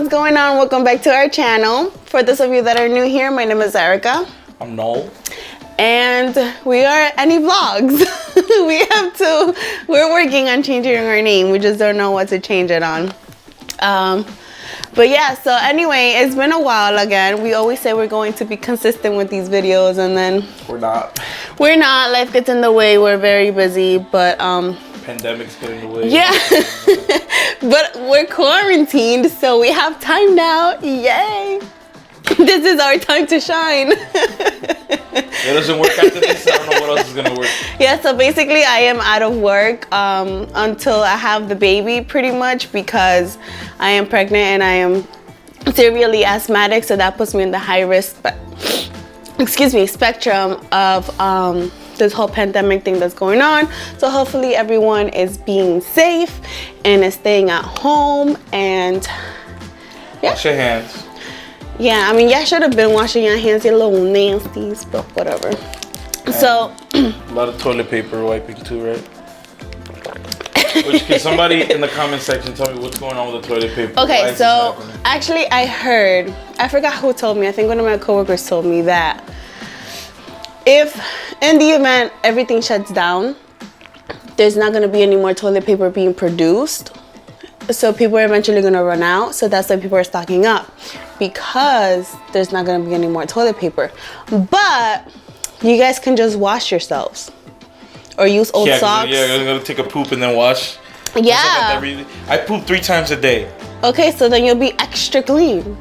what's going on? Welcome back to our channel. For those of you that are new here, my name is Erica. I'm Noel. And we are Any Vlogs. We're working on changing our name. We just don't know what to change it on. But yeah, so anyway, it's been a while again. We always say we're going to be consistent with these videos and then We're not. Life gets in the way. We're very busy, but Pandemic's getting in the way. yeah. But we're quarantined, so we have time now. Yay. This is our time to shine. It doesn't work after this. I don't know what else is gonna work. Yeah, so basically I am out of work until I have the baby, pretty much, because I am pregnant and I am severely asthmatic, so that puts me in the high risk spectrum of this whole pandemic thing that's going on. So hopefully everyone is being safe and is staying at home, and yeah. Wash your hands. Yeah, I mean, y'all should have been washing your hands, you little nasties, but whatever. And so a lot of toilet paper wiping too, right? Which, can somebody in the comment section tell me what's going on with the toilet paper? okay, so actually I forgot who told me. I think one of my coworkers told me that if in the event everything shuts down, there's not gonna be any more toilet paper being produced. So people are eventually gonna run out. So that's why people are stocking up, because there's not gonna be any more toilet paper. But you guys can just wash yourselves or use old socks. Yeah, I'm gonna take a poop and then wash. Yeah. I poop 3 times a day. Okay, so then you'll be extra clean.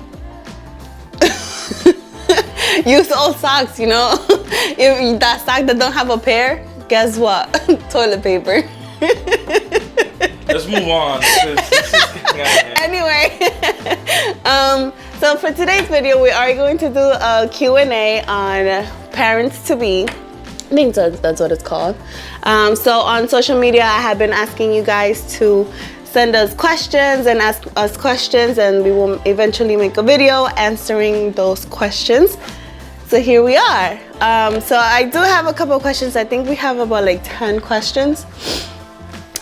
Use old socks, you know? If that sock that don't have a pair, guess what? Toilet paper. Let's move on. Anyway, so for today's video, we are going to do a Q&A on parents-to-be. I think that's what it's called. So on social media, I have been asking you guys to send us questions and ask us questions, and we will eventually make a video answering those questions. So here we are. So I do have a couple of questions. I think we have about like 10 questions,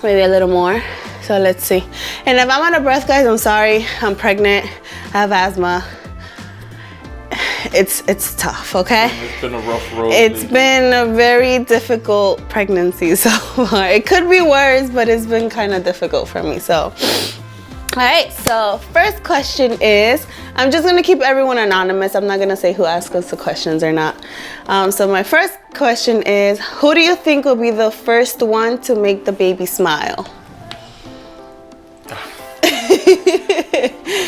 maybe a little more. So let's see. And if I'm out of breath, guys, I'm sorry. I'm pregnant. I have asthma. It's tough, okay? It's been a rough road. It's been a very difficult pregnancy so far. It could be worse, but it's been kind of difficult for me. So, all right. So first question is, I'm just gonna keep everyone anonymous. I'm not gonna say who asked us the questions or not. So my first question is, who do you think will be the first one to make the baby smile?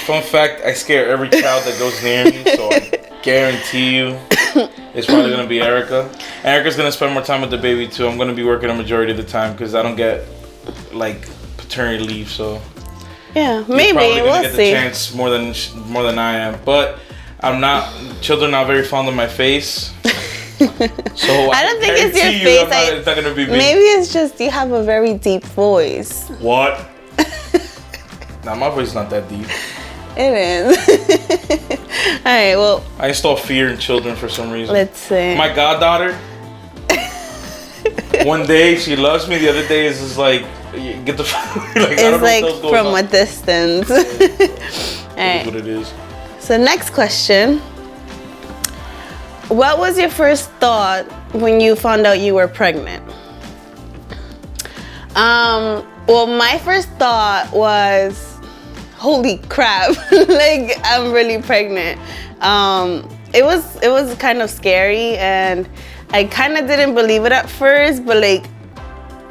Fun fact, I scare every child that goes near me, so I guarantee you it's probably going to be Erica. Erica's going to spend more time with the baby too. I'm going to be working a majority of the time because I don't get like paternity leave, so yeah, maybe we'll get see. The chance more than I am, but I'm not. Children are not very fond of my face. So I don't think it's your face. It's not going to be me. Maybe it's just you have a very deep voice. What? Nah, my voice is not that deep. It is. All right, well. I install fear in children for some reason. Let's see. My goddaughter, one day she loves me, the other day is just like, get the fuck. Like, it's like from a distance. All right. That's what it is. So next question. What was your first thought when you found out you were pregnant? Well, my first thought was, holy crap, like I'm really pregnant. It was kind of scary, and I kind of didn't believe it at first, but like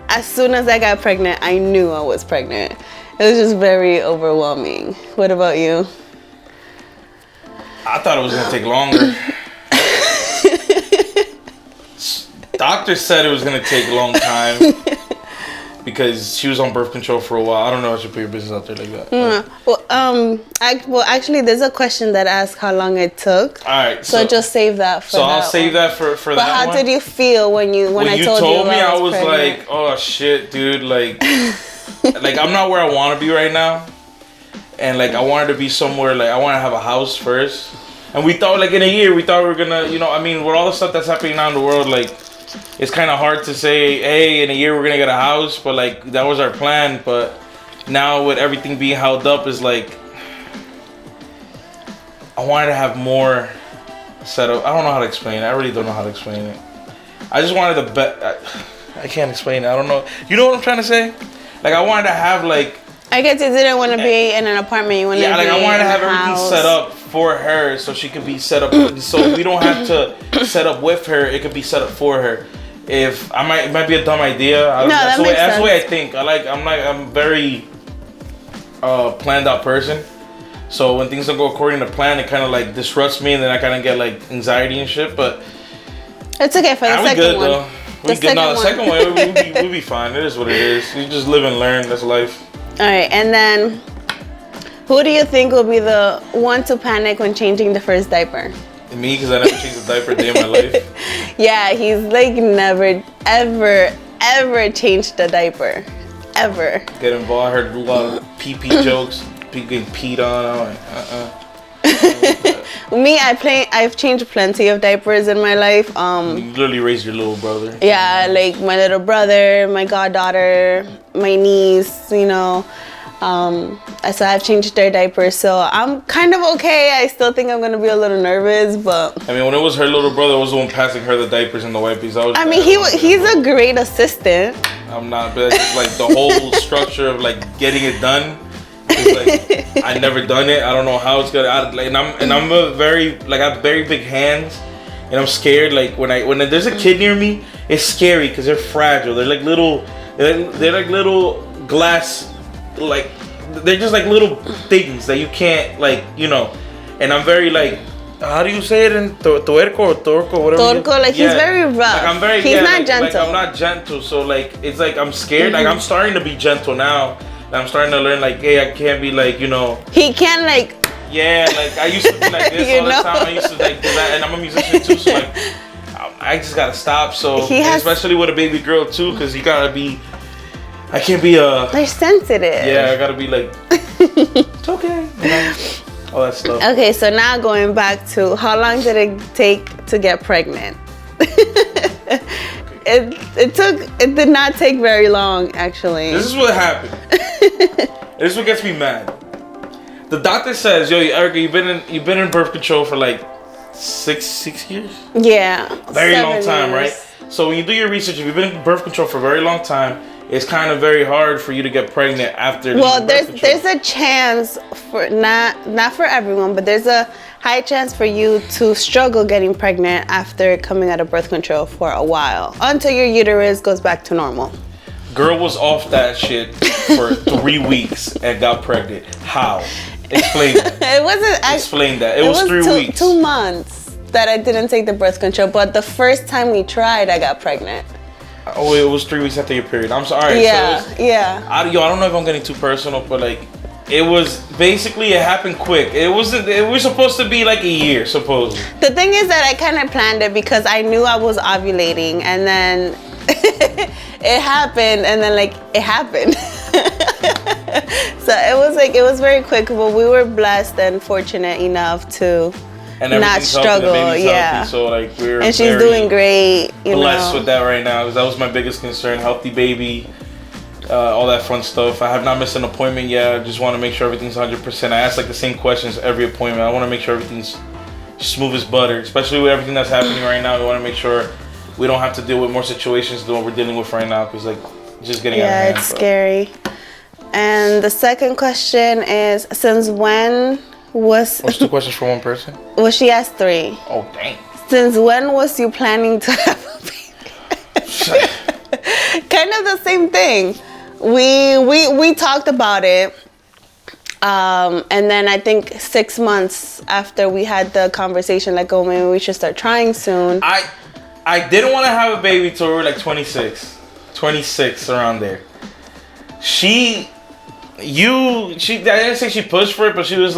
as soon as I got pregnant, I knew I was pregnant. It was just very overwhelming. What about you? I thought it was gonna take longer. Doctor said it was gonna take a long time. Because she was on birth control for a while. I don't know if I should put your business out there like that. Well, actually, there's a question that asks how long it took. All right. So just save that for that. So I'll save that for that one. But how did you feel when I told you me? I was pregnant? like, oh shit, dude. Like, like I'm not where I want to be right now, and like I wanted to be somewhere. Like I want to have a house first, and we thought like in a year we thought we were gonna, you know, I mean, with all the stuff that's happening now in the world, like. It's kind of hard to say, hey, in a year we're gonna get a house, but like that was our plan. But now with everything being held up, is like wanted to have more setup. I don't know how to explain it. I really don't know how to explain it. I just wanted the I can't explain it. I don't know. You know what I'm trying to say? Like, I wanted to have, like... I guess you didn't want to be in an apartment. You wanted to be I wanted to have everything house. set up for her so she could be set up. So we don't have to set up with her. It could be set up for her. If it might be a dumb idea. That's the way I think. I'm very planned out person. So when things don't go according to plan, it kind of like disrupts me, and then I kind of get like anxiety and shit. But it's okay for the second good, one. Though. We good. No, the second one we'll be fine. It is what it is. You just live and learn. That's life. All right, and then who do you think will be the one to panic when changing the first diaper? Me, because I never changed a diaper a day in my life. Yeah, he's like never, ever changed a diaper. Ever. Get involved. I heard a lot of pee-pee jokes. People getting peed on. I'm like, Me, I've changed plenty of diapers in my life. You literally raised your little brother. Yeah, like my little brother, my goddaughter, my niece, you know. So I've changed their diapers, so I'm kind of okay. I still think I'm gonna be a little nervous, but I mean, when it was her little brother, I was the one passing her the diapers and the wipes. He's a great assistant. I'm not, but it's just like the whole structure of like getting it done. It's like I never done it. I don't know how it's gonna. I'm a very I have very big hands, and I'm scared. Like when there's a kid near me, it's scary because they're fragile. They're like little glass. Like they're just like little things that you can't and I'm very like, how do you say it in tuerco or torco, whatever? Torco, he's very rough. Like I'm very he's not gentle. Like I'm not gentle, so like it's like I'm scared. Like I'm starting to be gentle now. And I'm starting to learn like, hey, I can't be like, He can like. Yeah, like I used to be like this all the time. I used to like do that, and I'm a musician too, so like I just gotta stop. So especially with a baby girl too, because you gotta be. I can't be They're sensitive. Yeah, I gotta be like. It's okay. All that stuff. Okay, so now going back to how long did it take to get pregnant? It did not take very long, actually. This is what happened. This is what gets me mad. The doctor says, "Yo, Erica, you've been in birth control for like six years." Yeah. Very long time, years. right? So when you do your research, if you've been in birth control for a very long time, it's kind of very hard for you to get pregnant after. Well, there's a chance for not for everyone, but there's a high chance for you to struggle getting pregnant after coming out of birth control for a while, until your uterus goes back to normal. Girl was off that shit for 3 weeks and got pregnant. How? Explain that. It wasn't. Explain that. It was 3 weeks. 2 months that I didn't take the birth control, but the first time we tried, I got pregnant. Oh, it was 3 weeks after your period. I'm sorry. Yeah, yeah. I don't know if I'm getting too personal, but like, it was basically, it happened quick. It was supposed to be like a year, supposedly. The thing is that I kind of planned it because I knew I was ovulating, and then it happened, and then it happened. So it was very quick, but we were blessed and fortunate enough to not struggle. Yeah. Healthy, so we're and she's doing great. Blessed with that right now, because that was my biggest concern. Healthy baby. All that fun stuff. I have not missed an appointment yet. I just want to make sure everything's 100%. I ask the same questions every appointment. I want to make sure everything's smooth as butter, especially with everything that's happening right now. We want to make sure we don't have to deal with more situations than what we're dealing with right now, because just getting out of hand. Yeah, it's scary. And the second question is, since when was... What's 2 questions for one person? Well, she asked 3. Oh, dang. Since when was you planning to have a baby? Kind of the same thing. We talked about it, and then I think 6 months after we had the conversation, oh, maybe we should start trying soon. I didn't want to have a baby till we were 26 around there. I didn't say she pushed for it, but she was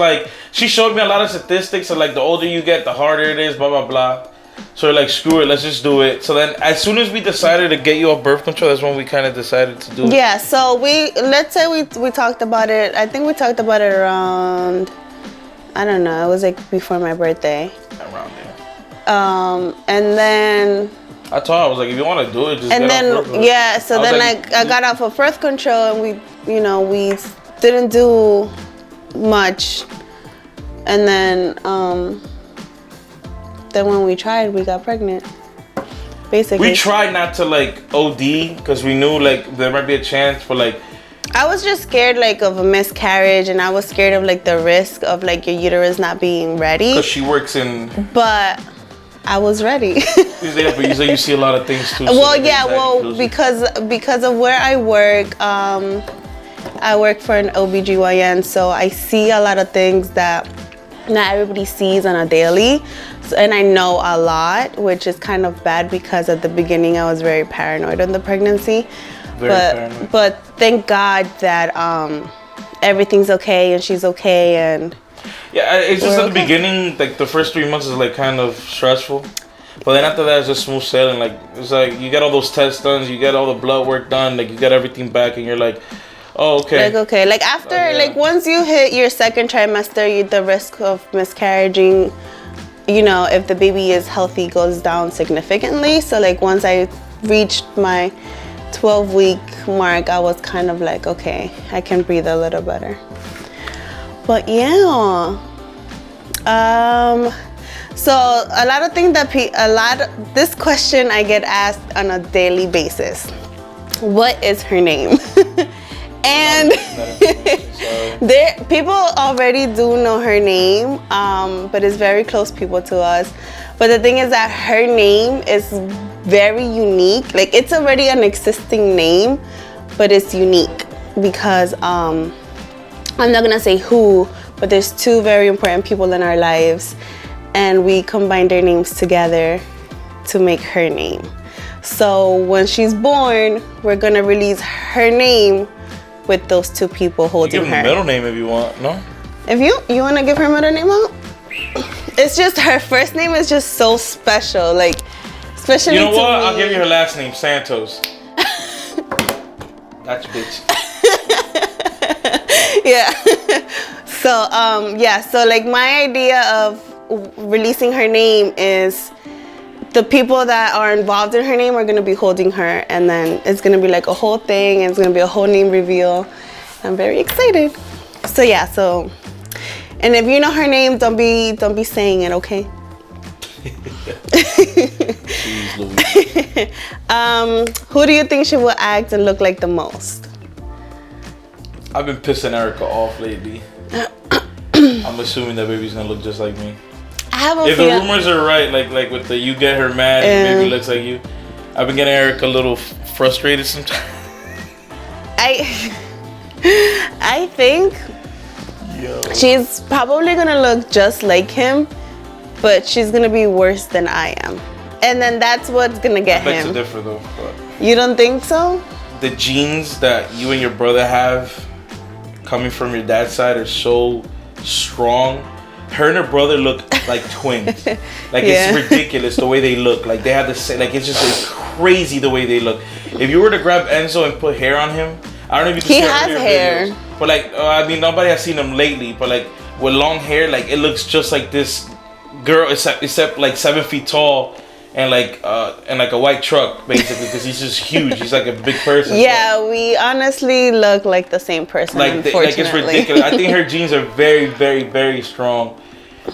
she showed me a lot of statistics of the older you get, the harder it is, blah blah blah. So we're screw it, let's just do it. So then as soon as we decided to get you off birth control, that's when we kind of decided to do it. Yeah, so let's say we talked about it. I think we talked about it around, I don't know, it was before my birthday. Around there. And then I told her, I was if you want to do it, just and get then off birth control. yeah, so then I got off of birth control, and we didn't do much. And then when we tried, we got pregnant. Basically. We tried not to like OD because we knew like there might be a chance, but like I was just scared like of a miscarriage, and I was scared of like the risk of like your uterus not being ready. Because she works in. But I was ready. Yeah, but you see a lot of things too. Well, yeah, well, because of where I work for an OBGYN, so I see a lot of things that not everybody sees on a daily. So, and I know a lot, which is kind of bad because at the beginning I was very paranoid on the pregnancy. But thank God that everything's okay and she's okay, and yeah, it's just at the okay. beginning, like the first 3 months is like kind of stressful, but then after that it's just smooth sailing. Like it's like you get all those tests done, you get all the blood work done, like you get everything back, and you're like, oh, okay. Like after like once you hit your second trimester, the risk of miscarriaging, you know, if the baby is healthy, goes down significantly. So like once I reached my 12-week mark, I was kind of like, okay, I can breathe a little better. But yeah, so a lot of things this question I get asked on a daily basis. What is her name? And people already do know her name, but it's very close people to us. But the thing is that her name is very unique. Like it's already an existing name, but it's unique because I'm not gonna say who, but there's two very important people in our lives, and we combined their names together to make her name. So when she's born, we're gonna release her name with those two people holding her. Give her middle name if you want, no? If you want to give her middle name out? It's just her first name is just so special, like especially. You know to what? me. I'll give you her last name, Santos. That's your bitch. Yeah. So so like my idea of releasing her name is the people that are involved in her name are gonna be holding her, and then it's gonna be like a whole thing, and it's gonna be a whole name reveal. I'm very excited. So yeah, and if you know her name, don't be saying it, okay? Jeez Louise. Who do you think she will act and look like the most? I've been pissing Erica off lately. I'm assuming that baby's gonna look just like me. I have a If the rumors are right, like with the you get her mad and baby looks like you, I've been getting Erica a little frustrated sometimes. I think she's probably gonna look just like him, but she's gonna be worse than I am, and then that's what's gonna get him. That's different though. But you don't think so? The genes that you and your brother have coming from your dad's side are so strong. Her and her brother look like twins. Like it's ridiculous the way they look. Like they have the same. Like it's just like crazy the way they look. If you were to grab Enzo and put hair on him, I don't know if you can see He has hair. videos, but like I mean nobody has seen him lately. But like with long hair, like it looks just like this girl, except like 7 feet tall. And like a white truck basically, because he's just huge. He's like a big person. Yeah, we honestly look like the same person. Like unfortunately, it's ridiculous. I think her genes are very, very, very strong,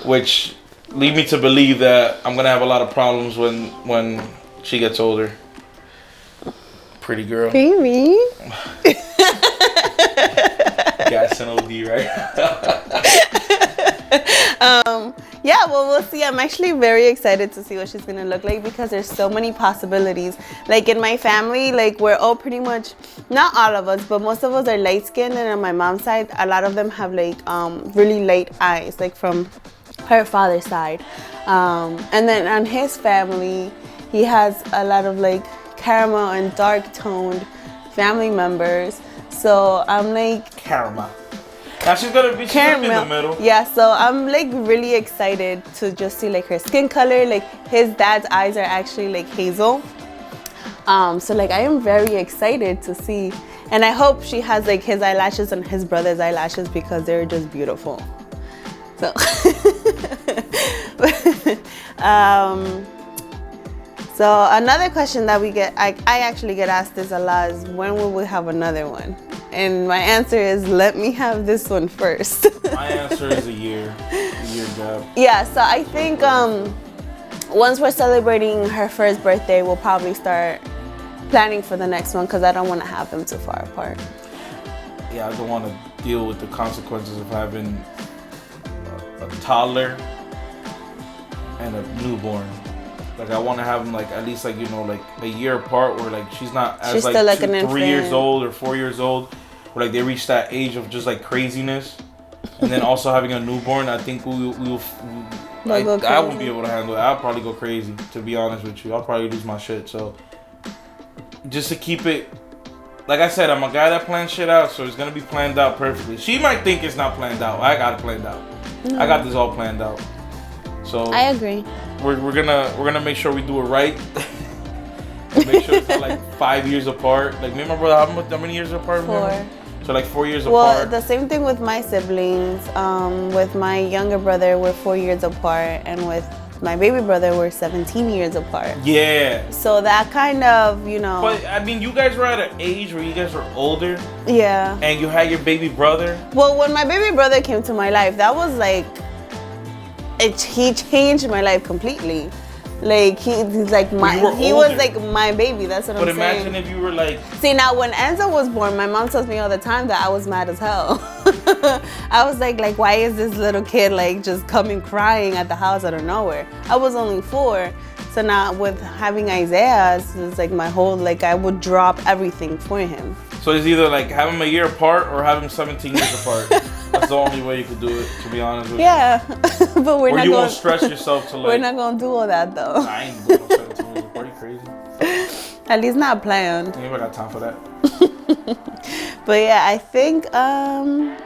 which lead me to believe that I'm gonna have a lot of problems when she gets older. Pretty girl. Baby. Gas and OD, right? Yeah, well, we'll see. I'm actually very excited to see what she's gonna look like because there's so many possibilities. Like in my family, like we're all pretty much, not all of us, but most of us are light skinned, and on my mom's side, a lot of them have like really light eyes, like from her father's side. And then on his family, he has a lot of like caramel and dark toned family members. So I'm like Caramel. Now she's gonna be in the middle. Yeah, so I'm like really excited to just see like her skin color. Like his dad's eyes are actually like hazel. So like I am very excited to see, and I hope she has like his eyelashes and his brother's eyelashes because they're just beautiful. So so another question that we get, I actually get asked this a lot, is when will we have another one? And my answer is, let me have this one first. My answer is a year gap. Yeah, so I think once we're celebrating her first birthday, we'll probably start planning for the next one, because I don't want to have them too far apart. Yeah, I don't want to deal with the consequences of having a toddler and a newborn. Like, I want to have them, like, at least, like, you know, like a year apart, where like she's not as She's like still like 2, an 3 years infant. old or 4 years old, where like they reach that age of just like craziness. And then also having a newborn, I think I won't be able to handle it. I'll probably go crazy, to be honest with you. I'll probably lose my shit. So just to keep it, like I said, I'm a guy that plans shit out, so it's gonna be planned out perfectly. She might think it's not planned out. I got it planned out. No. I got this all planned out. So I agree. We're gonna make sure we do it right. Make sure it's not like 5 years apart. Like, me and my brother, how many years apart? 4. So like 4 years Well, apart. the same thing with my siblings. With my younger brother, we're 4 years apart, and with my baby brother, we're 17 years apart. Yeah. So that kind of, you know. But I mean, you guys were at an age where you guys were older. Yeah. And you had your baby brother. Well, when my baby brother came to my life, that was like, he changed my life completely. Like, he was like my baby. That's what I'm saying. But imagine if you were like... See, now when Enzo was born, my mom tells me all the time that I was mad as hell. I was like, why is this little kid like just coming crying at the house out of nowhere? I was only 4. So now with having Isaiah, it's like my whole, like, I would drop everything for him. So it's either like have them a year apart or have them 17 years apart. That's the only way you could do it, to be honest with you. Yeah, but we're or not you going. won't stress yourself to like. We're not gonna do all that though. I ain't going 17 years apart. You crazy? At least not planned. Ain't got time for that. But yeah, I think. And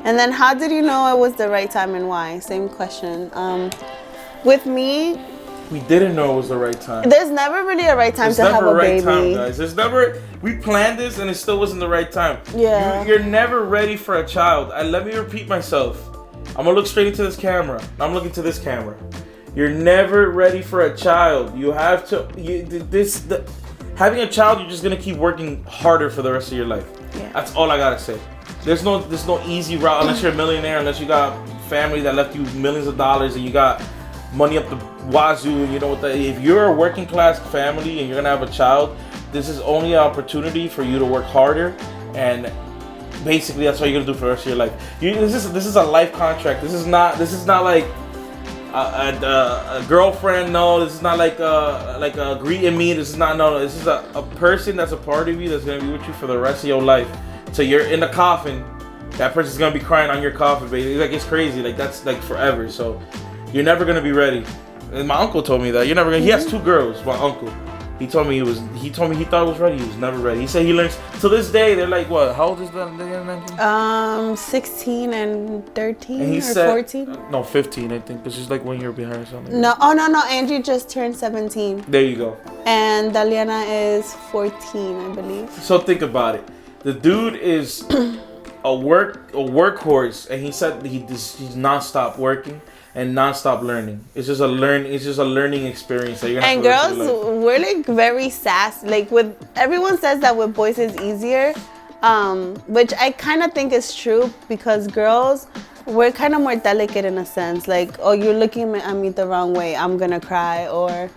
then, how did you know it was the right time and why? Same question. With me, we didn't know it was the right time. There's never really a right time to have a baby. Time, guys. There's never. We planned this and it still wasn't the right time. Yeah. You're never ready for a child. Let me repeat myself. I'm gonna look straight into this camera. I'm looking to this camera. You're never ready for a child. You have to. Having a child, you're just gonna keep working harder for the rest of your life. Yeah. That's all I gotta say. There's no easy route unless you're a millionaire, unless you got family that left you millions of dollars and you got money up the wazoo. And you know what? If you're a working class family and you're gonna have a child, this is only an opportunity for you to work harder, and basically that's what you're gonna do for the rest of your life. This is a life contract. This is not like a girlfriend. No, this is not like a greet and meet. This is not This is a person that's a part of you that's gonna be with you for the rest of your life. So you're in the coffin. That person's gonna be crying on your coffin, baby. Like, it's crazy. Like, that's like forever. So you're never gonna be ready. And my uncle told me that you're never gonna. He has 2 girls. My uncle. He told me he thought it was ready. He was never ready. He said he learns to this day. They're like, what? How old is that? 16 and 13 and he or said, 14. No, 15, I think, because she's like 1 year behind or something. No, no. Angie just turned 17. There you go. And Daliana is 14, I believe. So think about it. The dude is a workhorse, and he said he's nonstop working and nonstop learning. It's just a learning experience that you're gonna have And to girls, we're like very sassy. Like, with everyone says that with boys is easier, which I kind of think is true, because girls, we're kind of more delicate in a sense. Like, oh, you're looking at me the wrong way, I'm gonna cry, or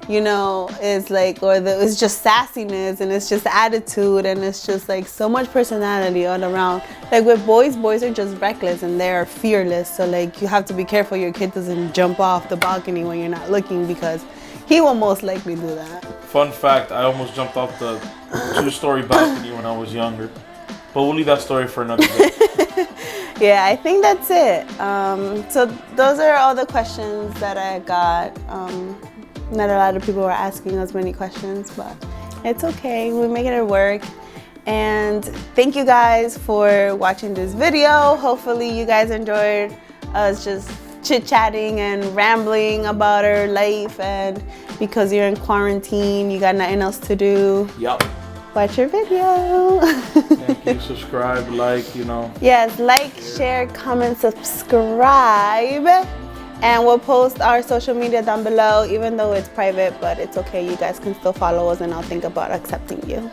you know, it's like, it's just sassiness, and it's just attitude, and it's just like so much personality all around. Like with boys are just reckless and they're fearless. So like, you have to be careful your kid doesn't jump off the balcony when you're not looking, because he will most likely do that. Fun fact, I almost jumped off the 2-story balcony when I was younger. But we'll leave that story for another day. Yeah, I think that's it. So those are all the questions that I got. Not a lot of people were asking us many questions, but it's okay. We're making it work. And thank you guys for watching this video. Hopefully you guys enjoyed us just chit-chatting and rambling about our life, and because you're in quarantine, you got nothing else to do. Yup. Watch your video. Thank you. Subscribe, like, you know. Yes, like, share, comment, subscribe. And we'll post our social media down below, even though it's private, but it's okay. You guys can still follow us, and I'll think about accepting you.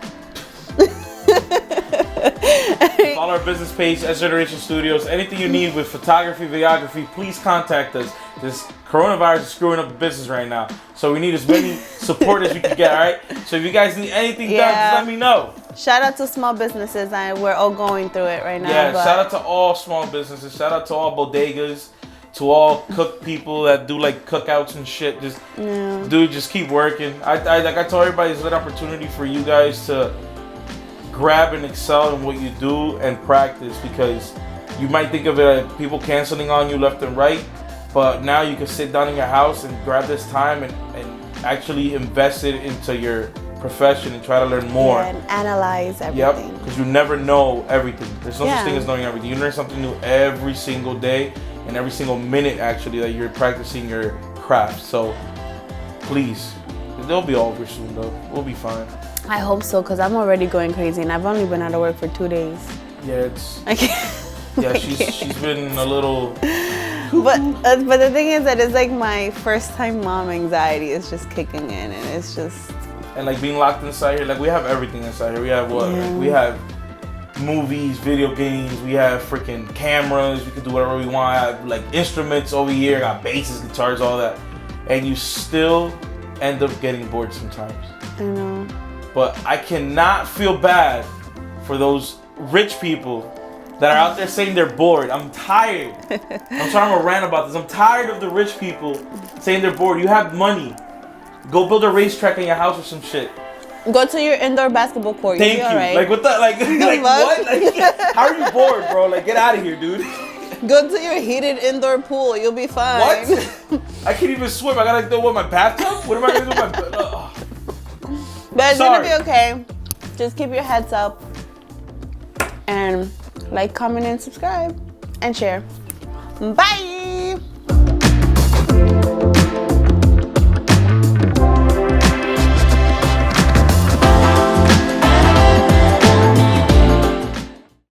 Follow our business page, S Generation Studios. Anything you need with photography, videography, please contact us. This coronavirus is screwing up the business right now. So we need as many support as we can get, all right? So if you guys need anything done, just let me know. Shout out to small businesses. We're all going through it right now. Yeah, shout out to all small businesses. Shout out to all bodegas. To all cook people that do like cookouts and shit. Just, dude, just keep working. Like I told everybody, it's an opportunity for you guys to grab and excel in what you do and practice, because you might think of it as people canceling on you left and right, but now you can sit down in your house and grab this time and actually invest it into your profession and try to learn more. Yeah, and analyze everything. Yep, because you never know everything. There's no such thing as knowing everything. You learn something new every single day and every single minute actually that you're practicing your craft. So please, they'll be over soon though. We'll be fine. I hope so, because I'm already going crazy and I've only been out of work for 2 days. Yeah, it's... I can't. Yeah, she's been a little... But the thing is that it's like my first time mom anxiety is just kicking in, and it's just... And like being locked inside here, like we have everything inside here. We have what? Yeah. Like, we have movies, video games, we have freaking cameras, we can do whatever we want. I have like instruments over here, got basses, guitars, all that. And you still end up getting bored sometimes. I know. But I cannot feel bad for those rich people that are out there saying they're bored. I'm tired. I'm trying to rant about this. I'm tired of the rich people saying they're bored. You have money. Go build a racetrack in your house or some shit. Go to your indoor basketball court. Thank you. Right. Like what the like what? Like, how are you bored, bro? Like get out of here, dude. Go to your heated indoor pool. You'll be fine. What? I can't even swim. I gotta go with my bathtub. What am I gonna do with my? But it's gonna be okay. Just keep your heads up and like, comment, and subscribe and share. Bye.